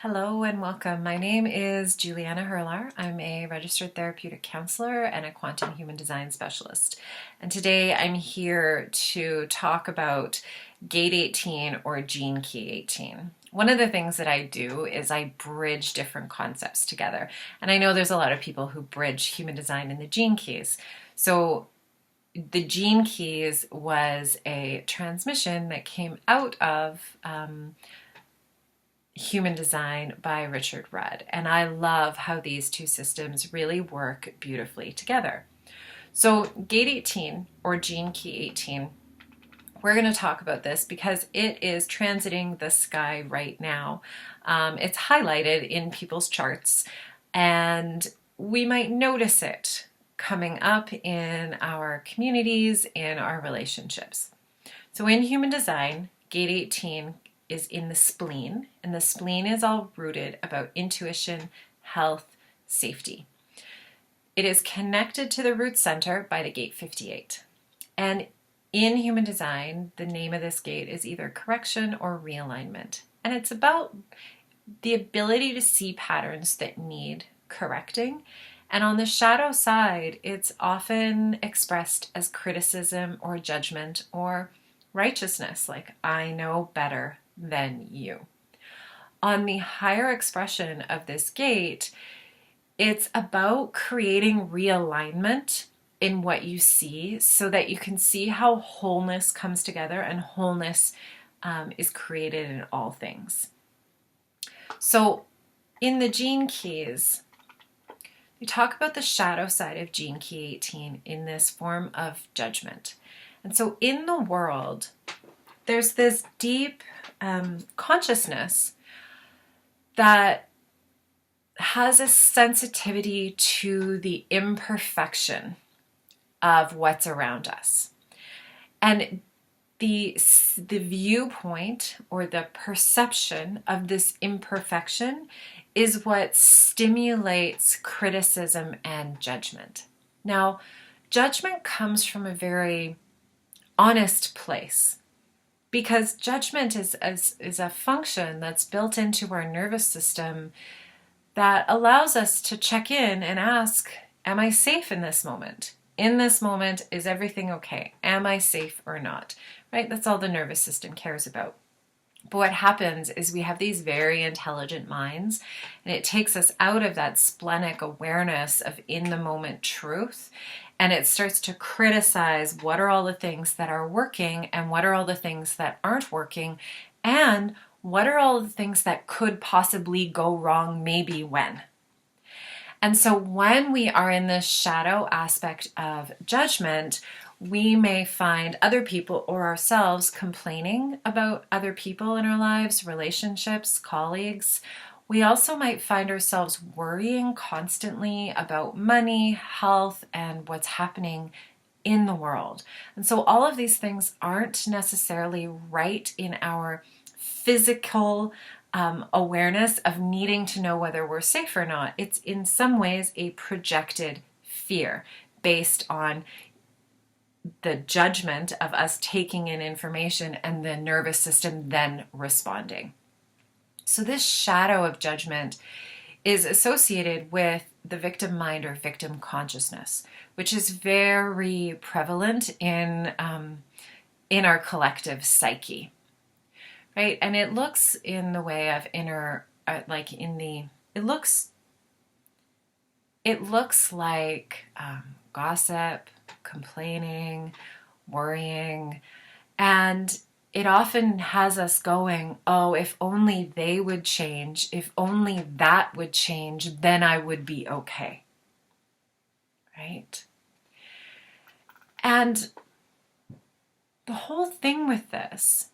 Hello and welcome. My name is Juliana Herlar. I'm a registered therapeutic counselor and a quantum human design specialist. And today I'm here to talk about Gate 18 or Gene Key 18. One of the things that I do is I bridge different concepts together. And I know there's a lot of people who bridge human design and the gene keys. So the gene keys was a transmission that came out of Human Design by Richard Rudd. And I love how these two systems really work beautifully together. So Gate 18 or Gene Key 18, we're going to talk about this because it is transiting the sky right now. It's highlighted in people's charts and we might notice it coming up in our communities, in our relationships. So in Human Design, Gate 18 is in the spleen, and the spleen is all rooted about intuition, health, safety. It is connected to the root center by the gate 58. And in Human Design, the name of this gate is either correction or realignment. And it's about the ability to see patterns that need correcting. And on the shadow side, it's often expressed as criticism or judgment or righteousness, like I know better than you. On the higher expression of this gate, it's about creating realignment in what you see so that you can see how wholeness comes together and wholeness is created in all things. So in the gene keys, we talk about the shadow side of Gene Key 18 in this form of judgment. And so in the world, there's this deep consciousness that has a sensitivity to the imperfection of what's around us. And the viewpoint or the perception of this imperfection is what stimulates criticism and judgment. Now, judgment comes from a very honest place, because judgment is a function that's built into our nervous system that allows us to check in and ask, am I safe in this moment? In this moment, is everything okay? Am I safe or not? Right? That's all the nervous system cares about. But what happens is we have these very intelligent minds, and it takes us out of that splenic awareness of in-the-moment truth, and it starts to criticize what are all the things that are working and what are all the things that aren't working, and what are all the things that could possibly go wrong maybe when. And so when we are in this shadow aspect of judgment, we may find other people or ourselves complaining about other people in our lives, relationships, colleagues. We also might find ourselves worrying constantly about money, health, and what's happening in the world. And so all of these things aren't necessarily right in our physical awareness of needing to know whether we're safe or not. It's in some ways a projected fear based on the judgment of us taking in information and the nervous system then responding. So this shadow of judgment is associated with the victim mind or victim consciousness, which is very prevalent in our collective psyche, right? And it looks in the way of it looks like gossip, complaining, worrying, and it often has us going, oh, if only they would change, if only that would change, then I would be okay, right? And the whole thing with this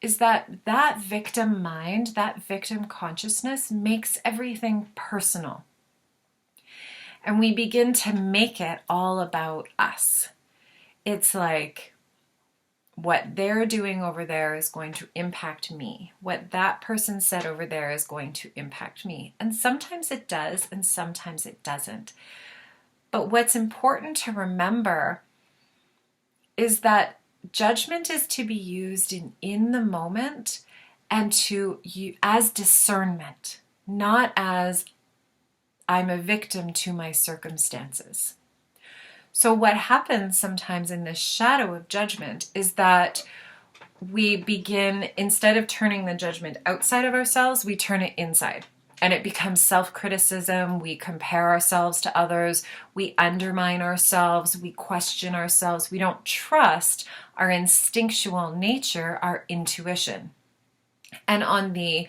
is that victim mind, that victim consciousness makes everything personal. And we begin to make it all about us. It's like, what they're doing over there is going to impact me. What that person said over there is going to impact me. And sometimes it does, and sometimes it doesn't. But what's important to remember is that judgment is to be used in the moment and as discernment. not as I'm a victim to my circumstances. So what happens sometimes in this shadow of judgment is that we begin, instead of turning the judgment outside of ourselves, we turn it inside. And it becomes self-criticism. We compare ourselves to others. We undermine ourselves. We question ourselves. We don't trust our instinctual nature, our intuition. And on the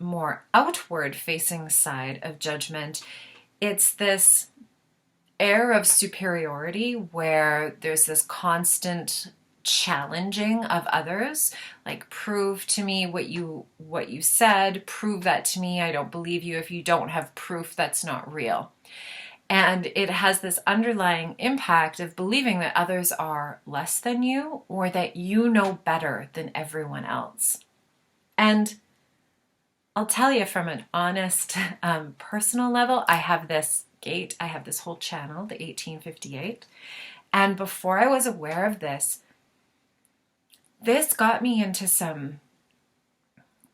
more outward-facing side of judgment, it's this air of superiority where there's this constant challenging of others, like, prove to me what you said, prove that to me, I don't believe you. If you don't have proof, that's not real. And it has this underlying impact of believing that others are less than you, or that you know better than everyone else. And I'll tell you, from an honest personal level, I have this gate, I have this whole channel, the 1858. And before I was aware of this got me into some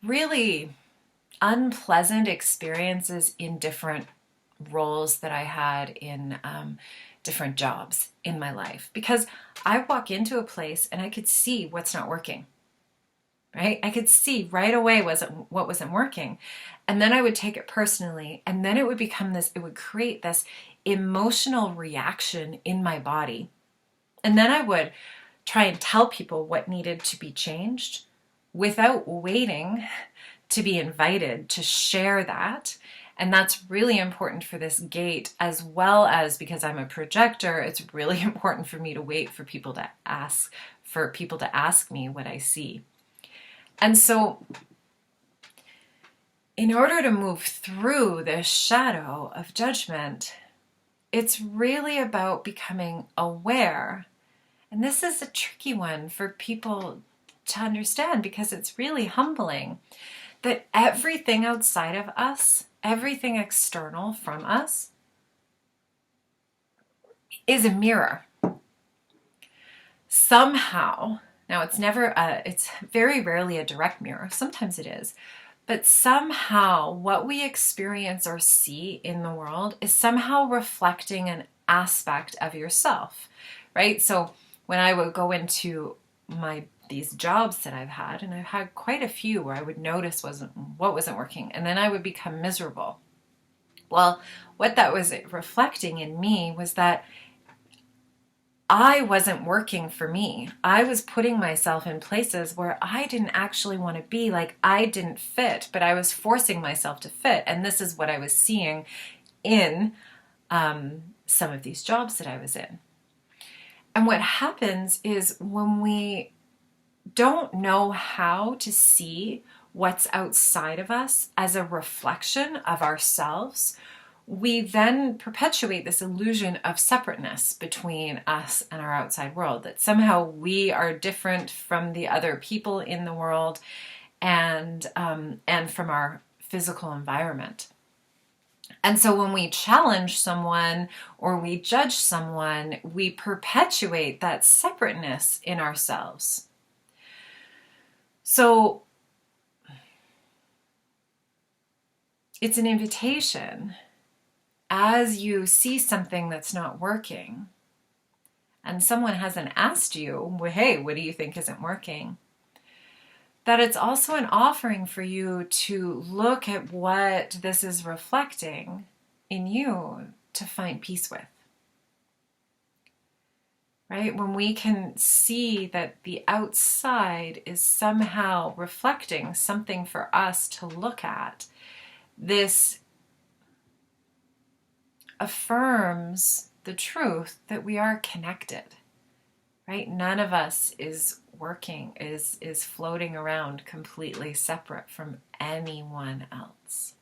really unpleasant experiences in different roles that I had in different jobs in my life. Because I walk into a place and I could see what's not working. Right? I could see right away what wasn't working. And then I would take it personally, and then it would become this, it would create this emotional reaction in my body. And then I would try and tell people what needed to be changed without waiting to be invited to share that. And that's really important for this gate, as well as, because I'm a projector, it's really important for me to wait for people to ask me what I see. And so, in order to move through this shadow of judgment, it's really about becoming aware. And this is a tricky one for people to understand, because it's really humbling that everything outside of us, everything external from us, is a mirror. Somehow, now it's very rarely a direct mirror, sometimes it is, but somehow what we experience or see in the world is somehow reflecting an aspect of yourself, right? So when I would go into these jobs that I've had, and I've had quite a few where I would notice what wasn't working, and then I would become miserable. Well, what that was reflecting in me was that I wasn't working for me. I was putting myself in places where I didn't actually want to be, like I didn't fit, but I was forcing myself to fit. And this is what I was seeing in some of these jobs that I was in. And what happens is, when we don't know how to see what's outside of us as a reflection of ourselves, we then perpetuate this illusion of separateness between us and our outside world, that somehow we are different from the other people in the world and from our physical environment. And so when we challenge someone or we judge someone, we perpetuate that separateness in ourselves. So it's an invitation, as you see something that's not working and someone hasn't asked you, well, hey, what do you think isn't working? That it's also an offering for you to look at what this is reflecting in you to find peace with. Right? When we can see that the outside is somehow reflecting something for us to look at, this affirms the truth that we are connected, right? None of us is floating around completely separate from anyone else.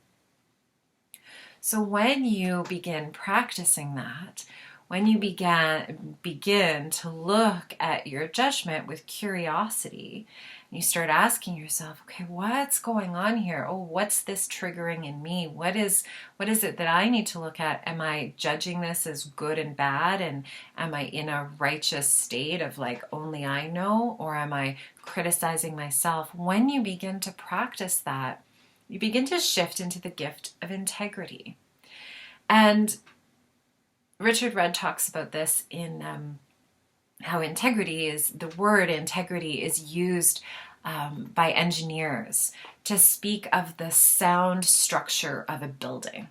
So when you begin practicing that, when you begin to look at your judgment with curiosity, you start asking yourself, okay, what's going on here? Oh, what's this triggering in me? What is it that I need to look at? Am I judging this as good and bad? And am I in a righteous state of like, only I know? Or am I criticizing myself? When you begin to practice that, you begin to shift into the gift of integrity. And Richard Rudd talks about this in how the word integrity is used by engineers to speak of the sound structure of a building.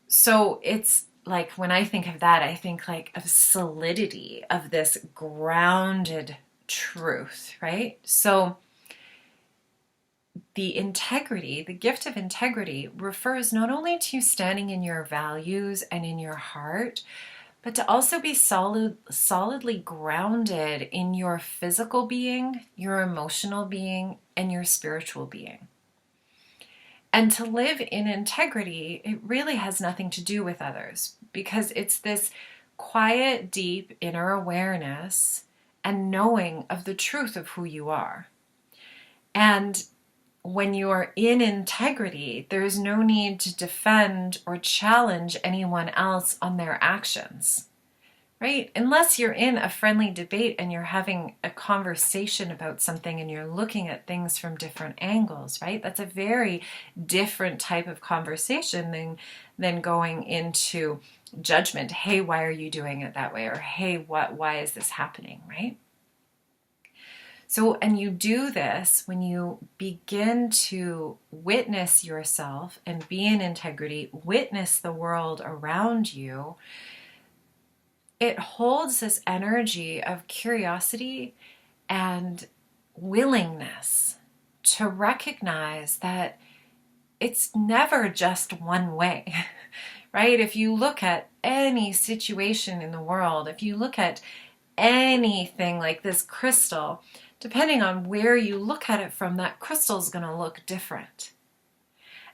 So it's like, when I think of that, I think like of solidity, of this grounded truth, right? So the gift of integrity refers not only to standing in your values and in your heart, but to also be solidly grounded in your physical being, your emotional being, and your spiritual being. And to live in integrity, it really has nothing to do with others, because it's this quiet, deep inner awareness and knowing of the truth of who you are. And when you are in integrity, there is no need to defend or challenge anyone else on their actions, right? Unless you're in a friendly debate and you're having a conversation about something and you're looking at things from different angles, right? That's a very different type of conversation than going into judgment. Hey, why are you doing it that way? Or hey, why is this happening, right? So, and you do this when you begin to witness yourself and be in integrity, witness the world around you. It holds this energy of curiosity and willingness to recognize that it's never just one way, right? If you look at any situation in the world, if you look at anything like this crystal, depending on where you look at it from, that crystal is going to look different.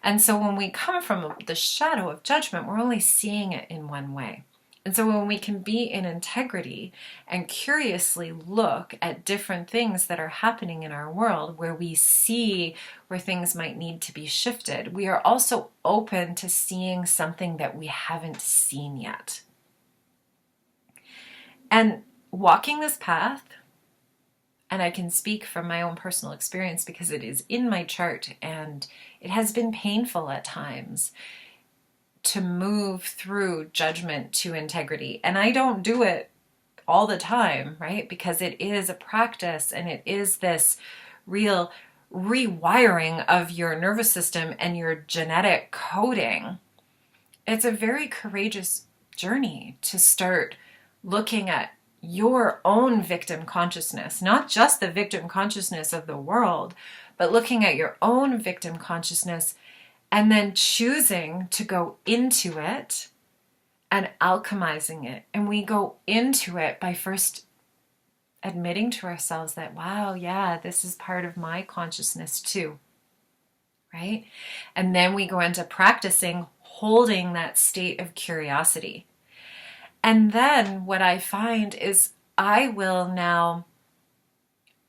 And so when we come from the shadow of judgment, we're only seeing it in one way. And so when we can be in integrity and curiously look at different things that are happening in our world, where we see where things might need to be shifted, we are also open to seeing something that we haven't seen yet. And walking this path, and I can speak from my own personal experience because it is in my chart, and it has been painful at times to move through judgment to integrity. And I don't do it all the time, right? Because it is a practice, and it is this real rewiring of your nervous system and your genetic coding. It's a very courageous journey to start looking at your own victim consciousness, not just the victim consciousness of the world, but looking at your own victim consciousness and then choosing to go into it and alchemizing it. And we go into it by first admitting to ourselves that, wow, yeah, this is part of my consciousness too, right? And then we go into practicing holding that state of curiosity. And then what I find is I will now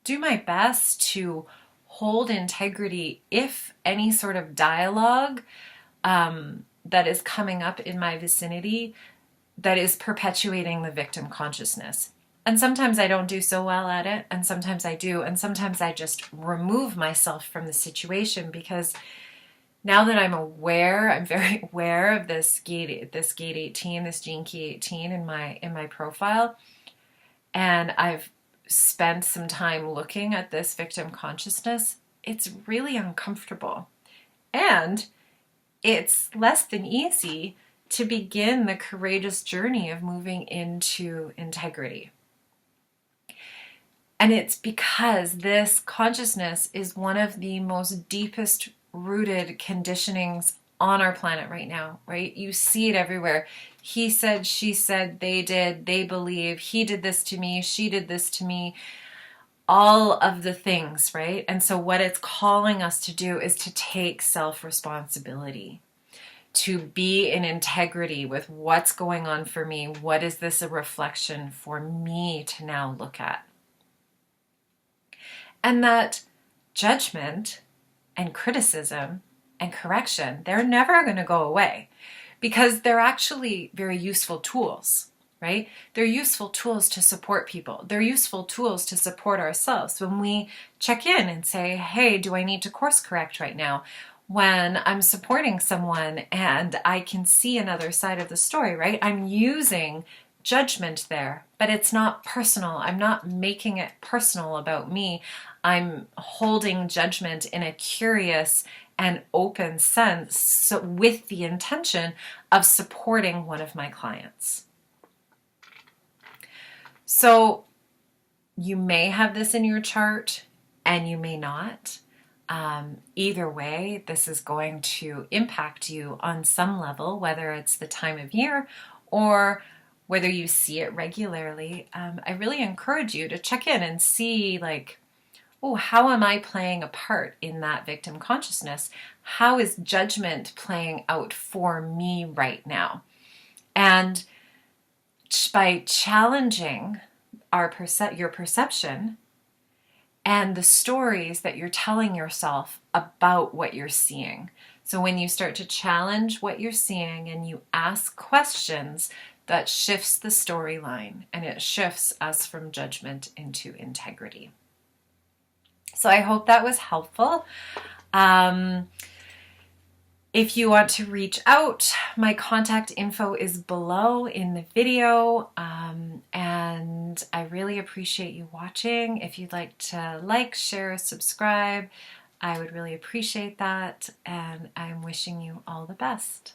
do my best to hold integrity if any sort of dialogue that is coming up in my vicinity that is perpetuating the victim consciousness. And sometimes I don't do so well at it, and sometimes I do, and sometimes I just remove myself from the situation, because now that I'm very aware of this gate 18, this gene key 18 in my profile, and I've spent some time looking at this victim consciousness, it's really uncomfortable. And it's less than easy to begin the courageous journey of moving into integrity. And it's because this consciousness is one of the most deepest rooted conditionings on our planet right now, right? You see it everywhere. He said, she said, they did, they believe, he did this to me, she did this to me, all of the things, right? And so what it's calling us to do is to take self-responsibility, to be in integrity with what's going on for me. What is this a reflection for me to now look at? And that judgment and criticism and correction, they're never going to go away, because they're actually very useful tools. right? They're useful tools to support people. They're useful tools to support ourselves. When we check in and say, hey, do I need to course correct right now? When I'm supporting someone and I can see another side of the story, right? I'm using judgment there, but it's not personal. I'm not making it personal about me. I'm holding judgment in a curious and open sense, so with the intention of supporting one of my clients. So you may have this in your chart and you may not. Either way, this is going to impact you on some level, whether it's the time of year or whether you see it regularly. I really encourage you to check in and see, like, oh, how am I playing a part in that victim consciousness? How is judgment playing out for me right now? And by challenging your perception and the stories that you're telling yourself about what you're seeing. So when you start to challenge what you're seeing and you ask questions, that shifts the storyline and it shifts us from judgment into integrity. So I hope that was helpful. If you want to reach out, my contact info is below in the video, and I really appreciate you watching. If you'd like to like, share, subscribe, I would really appreciate that, and I'm wishing you all the best.